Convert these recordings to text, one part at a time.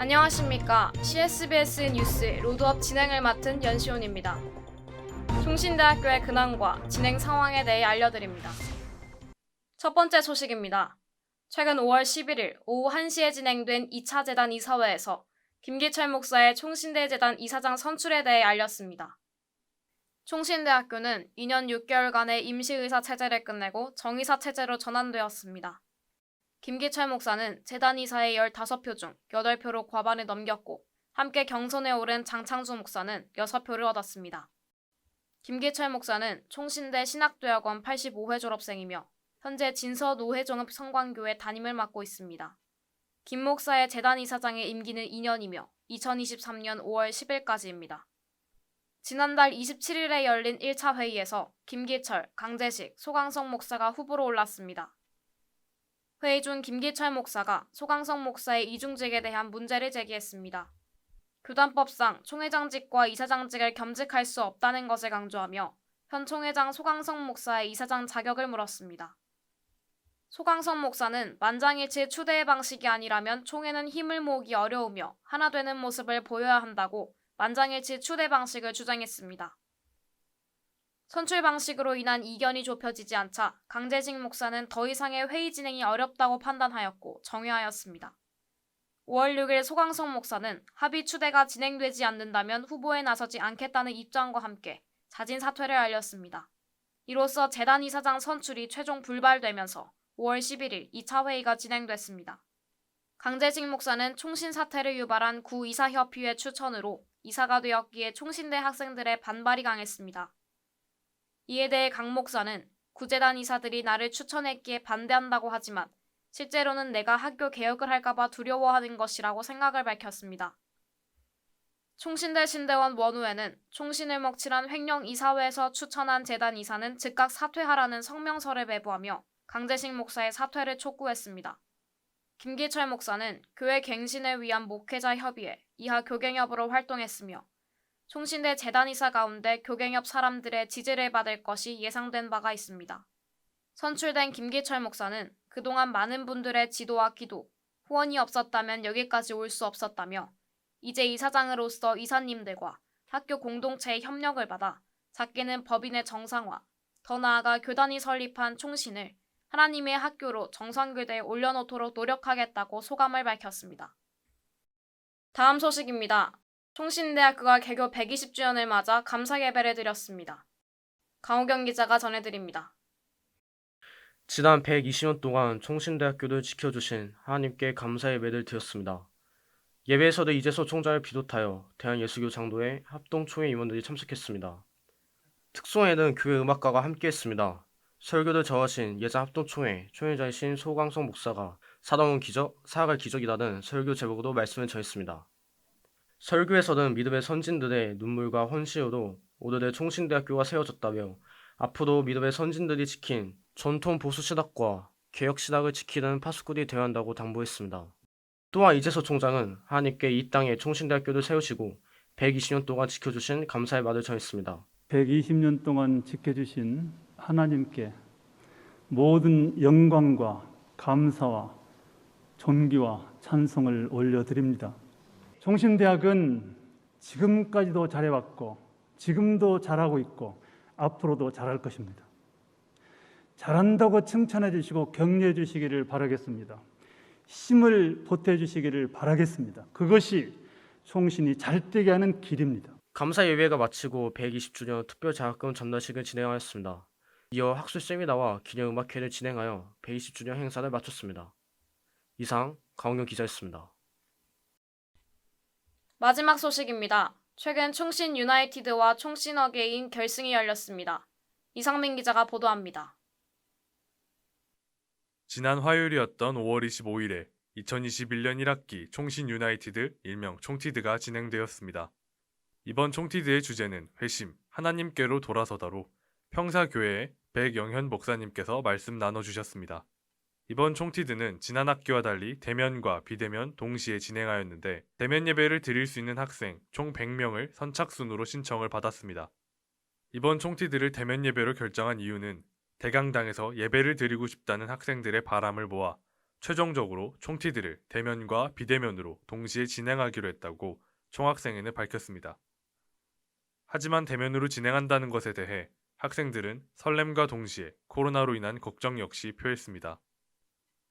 안녕하십니까. CSBS 뉴스 로드업 진행을 맡은 연시온입니다. 총신대학교의 근황과 진행 상황에 대해 알려드립니다. 첫 번째 소식입니다. 최근 5월 11일 오후 1시에 진행된 2차 재단 이사회에서 김기철 목사의 총신대 재단 이사장 선출에 대해 알렸습니다. 총신대학교는 2년 6개월간의 임시의사 체제를 끝내고 정의사 체제로 전환되었습니다. 김기철 목사는 재단 이사의 15표 중 8표로 과반을 넘겼고 함께 경선에 오른 장창수 목사는 6표를 얻었습니다. 김기철 목사는 총신대 신학대학원 85회 졸업생이며 현재 진서노회종합 성광교회 담임을 맡고 있습니다. 김 목사의 재단 이사장의 임기는 2년이며 2023년 5월 10일까지입니다. 지난달 27일에 열린 1차 회의에서 김기철, 강재식, 소강성 목사가 후보로 올랐습니다. 회의 중 김기철 목사가 소강성 목사의 이중직에 대한 문제를 제기했습니다. 교단법상 총회장직과 이사장직을 겸직할 수 없다는 것을 강조하며 현 총회장 소강성 목사의 이사장 자격을 물었습니다. 소강성 목사는 만장일치 추대의 방식이 아니라면 총회는 힘을 모으기 어려우며 하나 되는 모습을 보여야 한다고 만장일치 추대 방식을 주장했습니다. 선출 방식으로 인한 이견이 좁혀지지 않자 강재식 목사는 더 이상의 회의 진행이 어렵다고 판단하였고 정회하였습니다. 5월 6일 소강성 목사는 합의 추대가 진행되지 않는다면 후보에 나서지 않겠다는 입장과 함께 자진 사퇴를 알렸습니다. 이로써 재단 이사장 선출이 최종 불발되면서 5월 11일 2차 회의가 진행됐습니다. 강재식 목사는 총신 사퇴를 유발한 구이사협의회 추천으로 이사가 되었기에 총신대 학생들의 반발이 강했습니다. 이에 대해 강 목사는 구재단 이사들이 나를 추천했기에 반대한다고 하지만 실제로는 내가 학교 개혁을 할까봐 두려워하는 것이라고 생각을 밝혔습니다. 총신대 신대원 원우회는 총신을 먹칠한 횡령 이사회에서 추천한 재단 이사는 즉각 사퇴하라는 성명서를 배부하며 강재식 목사의 사퇴를 촉구했습니다. 김기철 목사는 교회 갱신을 위한 목회자 협의회 이하 교갱협으로 활동했으며 총신대 재단이사 가운데 교갱협 사람들의 지지를 받을 것이 예상된 바가 있습니다. 선출된 김기철 목사는 그동안 많은 분들의 지도와 기도, 후원이 없었다면 여기까지 올 수 없었다며 이제 이사장으로서 이사님들과 학교 공동체의 협력을 받아 작게는 법인의 정상화, 더 나아가 교단이 설립한 총신을 하나님의 학교로 정상교대에 올려놓도록 노력하겠다고 소감을 밝혔습니다. 다음 소식입니다. 총신대학교가 개교 120주년을 맞아 감사 예배를 드렸습니다. 강호경 기자가 전해드립니다. 지난 120년 동안 총신대학교를 지켜주신 하나님께 감사 예배를 드렸습니다. 예배에서도 이재소 총장을 비롯하여 대한예수교 장로회 합동총회 임원들이 참석했습니다. 특송에는 교회 음악가가 함께했습니다. 설교를 저하신 예자 합동총회 총회장이신 소광성 목사가 사랑은 기적, 사악할 기적이라는 설교 제목으로 말씀을 전했습니다. 설교에서는 믿음의 선진들의 눈물과 헌신으로 오늘의 총신대학교가 세워졌다며 앞으로 믿음의 선진들이 지킨 전통 보수 신학과 개혁 신학을 지키는 파수꾼이 되어야 한다고 당부했습니다. 또한 이재서 총장은 하나님께 이 땅에 총신대학교를 세우시고 120년 동안 지켜주신 감사의 말을 전했습니다. 120년 동안 지켜주신 하나님께 모든 영광과 감사와 존귀와 찬송을 올려드립니다. 총신대학은 지금까지도 잘해왔고 지금도 잘하고 있고 앞으로도 잘할 것입니다. 잘한다고 칭찬해 주시고 격려해 주시기를 바라겠습니다. 힘을 보태 주시기를 바라겠습니다. 그것이 총신이 잘되게 하는 길입니다. 감사 예배가 마치고 120주년 특별 장학금 전달식을 진행하였습니다. 이어 학술 세미나와 기념음악회를 진행하여 120주년 행사를 마쳤습니다. 이상 강홍경 기자였습니다. 마지막 소식입니다. 최근 총신 유나이티드와 총신 어게인 결승이 열렸습니다. 이상민 기자가 보도합니다. 지난 화요일이었던 5월 25일에 2021년 1학기 총신 유나이티드 일명 총티드가 진행되었습니다. 이번 총티드의 주제는 회심, 하나님께로 돌아서다로 평사교회의 백영현 목사님께서 말씀 나눠주셨습니다. 이번 총티드는 지난 학기와 달리 대면과 비대면 동시에 진행하였는데 대면 예배를 드릴 수 있는 학생 총 100명을 선착순으로 신청을 받았습니다. 이번 총티드를 대면 예배로 결정한 이유는 대강당에서 예배를 드리고 싶다는 학생들의 바람을 모아 최종적으로 총티들을 대면과 비대면으로 동시에 진행하기로 했다고 총학생회는 밝혔습니다. 하지만 대면으로 진행한다는 것에 대해 학생들은 설렘과 동시에 코로나로 인한 걱정 역시 표했습니다.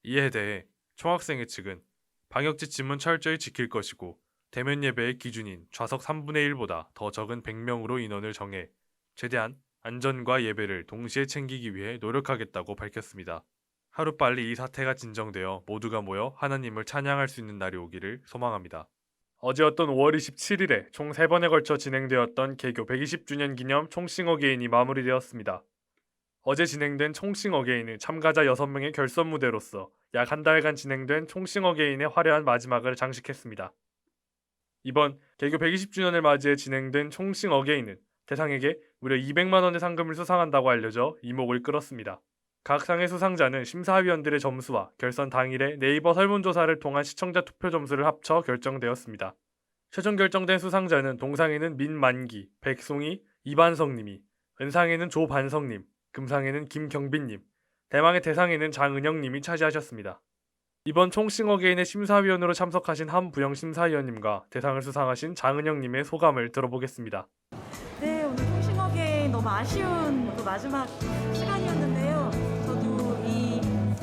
이에 대해 총학생회 측은 방역 지침은 철저히 지킬 것이고 대면 예배의 기준인 좌석 3분의 1보다 더 적은 100명으로 인원을 정해 최대한 안전과 예배를 동시에 챙기기 위해 노력하겠다고 밝혔습니다. 하루빨리 이 사태가 진정되어 모두가 모여 하나님을 찬양할 수 있는 날이 오기를 소망합니다. 어제였던 5월 27일에 총 3번에 걸쳐 진행되었던 개교 120주년 기념 총싱 어게인이 마무리되었습니다. 어제 진행된 총싱 어게인은 참가자 6명의 결선 무대로서 약 한 달간 진행된 총싱 어게인의 화려한 마지막을 장식했습니다. 이번 개교 120주년을 맞이해 진행된 총싱 어게인은 대상에게 무려 200만 원의 상금을 수상한다고 알려져 이목을 끌었습니다. 각 상의 수상자는 심사위원들의 점수와 결선 당일에 네이버 설문조사를 통한 시청자 투표 점수를 합쳐 결정되었습니다. 최종 결정된 수상자는 동상에는 민만기, 백송이, 이반성님이, 은상에는 조반성님, 금상에는 김경빈님, 대망의 대상에는 장은영님이 차지하셨습니다. 이번 총싱 어게인의 심사위원으로 참석하신 한부영 심사위원님과 대상을 수상하신 장은영님의 소감을 들어보겠습니다. 네, 오늘 통신 어게인 너무 아쉬운 그 마지막 시간이었는데요. 저도 이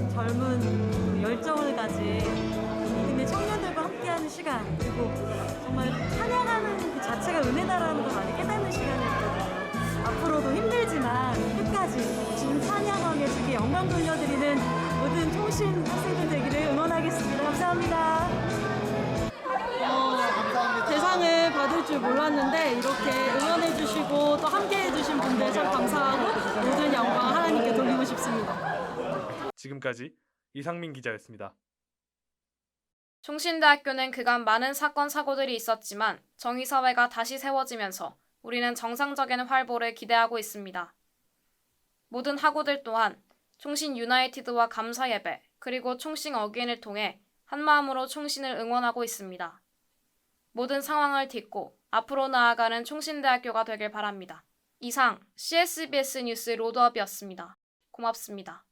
젊은 그 열정을 가진 믿음의 청년들과 함께하는 시간, 그리고 정말 찬양하는 그 자체가 은혜다라는 걸 많이 깨닫는 시간이었거든요. 앞으로도 힘들지만 끝까지 주님 찬양하며 주께 영광 돌려드리는 모든 통신 학생들 되기를 응원하겠습니다. 감사합니다. 대상을 받을 줄 몰랐는데 이렇게 응원해 주시고 또 함께 해주신 분들 참 감사하고 모든 영광 하나님께 돌리고 싶습니다. 지금까지 이상민 기자였습니다. 총신대학교는 그간 많은 사건 사고들이 있었지만 정의사회가 다시 세워지면서 우리는 정상적인 활보를 기대하고 있습니다. 모든 학우들 또한 총신 유나이티드와 감사 예배 그리고 총싱 어게인을 통해 한마음으로 총신을 응원하고 있습니다. 모든 상황을 딛고 앞으로 나아가는 총신대학교가 되길 바랍니다. 이상 CSBS 뉴스 로드업이었습니다. 고맙습니다.